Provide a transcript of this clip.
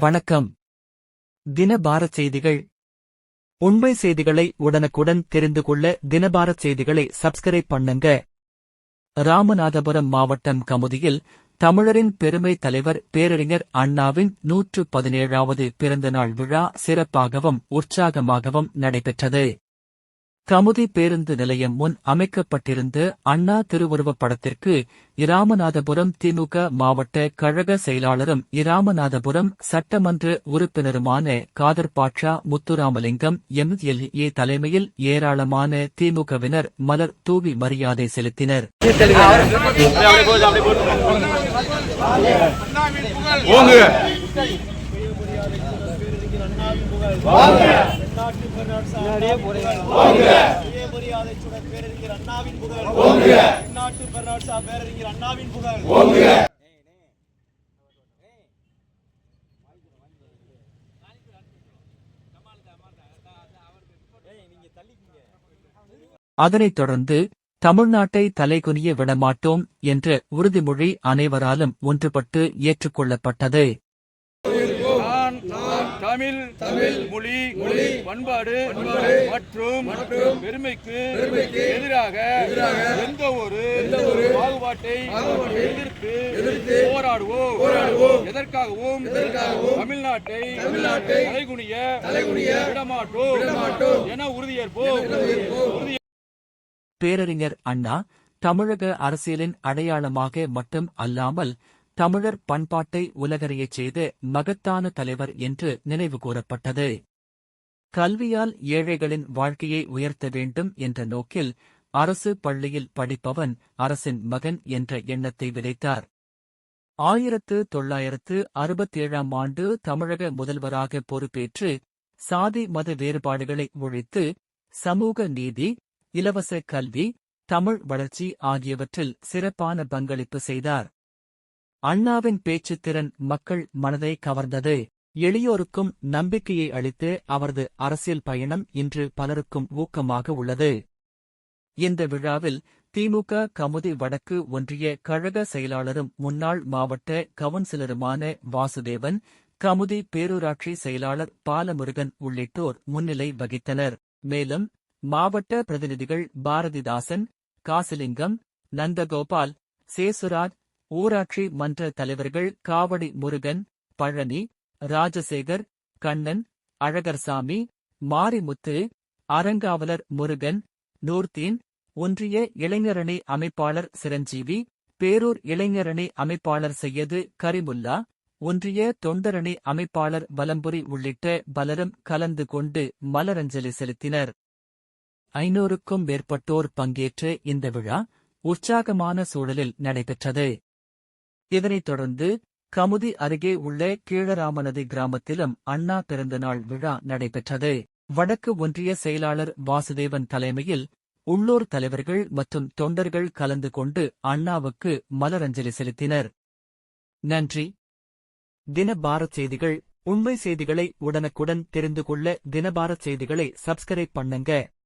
வணக்கம். தினபாரத் செய்திகள். உண்மை செய்திகளை உடனுக்குடன் தெரிந்து கொள்ள தினபாரத் செய்திகளை சப்ஸ்கிரைப் பண்ணுங்க. ராமநாதபுரம் மாவட்டம் கமுதியில் தமிழரின் பெருமை தலைவர் பேரறிஞர் அண்ணாவின் 117வது பிறந்தநாள் விழா சிறப்பாகவும் உற்சாகமாகவும் நடைபெற்றது. கமுதி பேருந்து நிலையம் முன் அமைக்கப்பட்டிருந்த அண்ணா திருவுருவப் படத்திற்கு இராமநாதபுரம் திமுக மாவட்ட கழக செயலாளரும் இராமநாதபுரம் சட்டமன்ற உறுப்பினருமான காதர் பாட்ஷா முத்துராமலிங்கம் எம்எல்ஏ தலைமையில் ஏராளமான திமுகவினர் மலர் தூவி மரியாதை செலுத்தினர். அதனைத் தொடர்ந்து தமிழ்நாட்டை தலைகுனிய விடமாட்டோம் என்ற உறுதிமொழி அனைவராலும் ஒன்றுபட்டு ஏற்றுக்கொள்ளப்பட்டது. தமிழ் மொழி பண்பாடு மற்றும் பெருமைக்கு எதிராக எந்த ஒரு பாகுபாட்டை எதிர்த்து போராடுவோம். எதற்காகவும் தமிழ்நாட்டை தலைகுனிய விடமாட்டோம் என உறுதியேற்போம். பேரறிஞர் அண்ணா தமிழக அரசியலின் அடையாளமாக மட்டும் அல்லாமல் தமிழர் பண்பாட்டை உலகறியச் செய்த மகத்தான தலைவர் என்று நினைவு கூறப்பட்டது. கல்வியால் ஏழைகளின் வாழ்க்கையை உயர்த்த வேண்டும் என்ற நோக்கில் அரசு பள்ளியில் படிப்பவன் அரசின் மகன் என்ற எண்ணத்தை விதைத்தார். 1967ஆம் ஆண்டு தமிழக முதல்வராக பொறுப்பேற்று சாதி மத வேறுபாடுகளை ஒழித்து சமூக நீதி, இலவச கல்வி, தமிழ் வளர்ச்சி ஆகியவற்றில் சிறப்பான பங்களிப்பு செய்தார். அண்ணாவின் பேச்சுத்திறன் மக்கள் மனதை கவர்ந்தது. எளியோருக்கும் நம்பிக்கையை அளித்து அவரது அரசியல் பயணம் இன்று பலருக்கும் ஊக்கமாக உள்ளது. இந்த விழாவில் திமுக கமுதி வடக்கு ஒன்றிய கழக செயலாளரும் முன்னாள் மாவட்ட கவுன்சிலருமான வாசுதேவன், கமுதி பேரூராட்சி செயலாளர் பாலமுருகன் உள்ளிட்டோர் முன்னிலை வகித்தனர். மேலும் மாவட்ட பிரதிநிதிகள் பாரதிதாசன், காசிலிங்கம், நந்தகோபால், சேசுராஜ், ஊராட்சி மன்ற தலைவர்கள் காவடி முருகன், பழனி, ராஜசேகர், கண்ணன், அழகர்சாமி, மாரிமுத்து, அறங்காவலர் முருகன், நூர்தீன், ஒன்றிய இளைஞரணி அமைப்பாளர் சிரஞ்சீவி, பேரூர் இளைஞரணி அமைப்பாளர் செய்யது கரிமுல்லா, ஒன்றிய தொண்டரணி அமைப்பாளர் வலம்புரி உள்ளிட்ட பலரும் கலந்து கொண்டு மலரஞ்சலி செலுத்தினர். 500க்கும் மேற்பட்டோர் பங்கேற்ற இந்த விழா உற்சாகமான சூழலில் நடைபெற்றது. இதனைத் தொடர்ந்து கமுதி அருகே உள்ள கீழராமநதி கிராமத்திலும் அண்ணா பிறந்தநாள் விழா நடைபெற்றது. வடக்கு ஒன்றிய செயலாளர் வாசுதேவன் தலைமையில் உள்ளூர் தலைவர்கள் மற்றும் தொண்டர்கள் கலந்து கொண்டு அண்ணாவுக்கு மலரஞ்சலி செலுத்தினர். நன்றி. தினபாரத் செய்திகள். உண்மை செய்திகளை உடனுக்குடன் தெரிந்து கொள்ள தினபாரத் செய்திகளை சப்ஸ்கிரைப் பண்ணுங்க.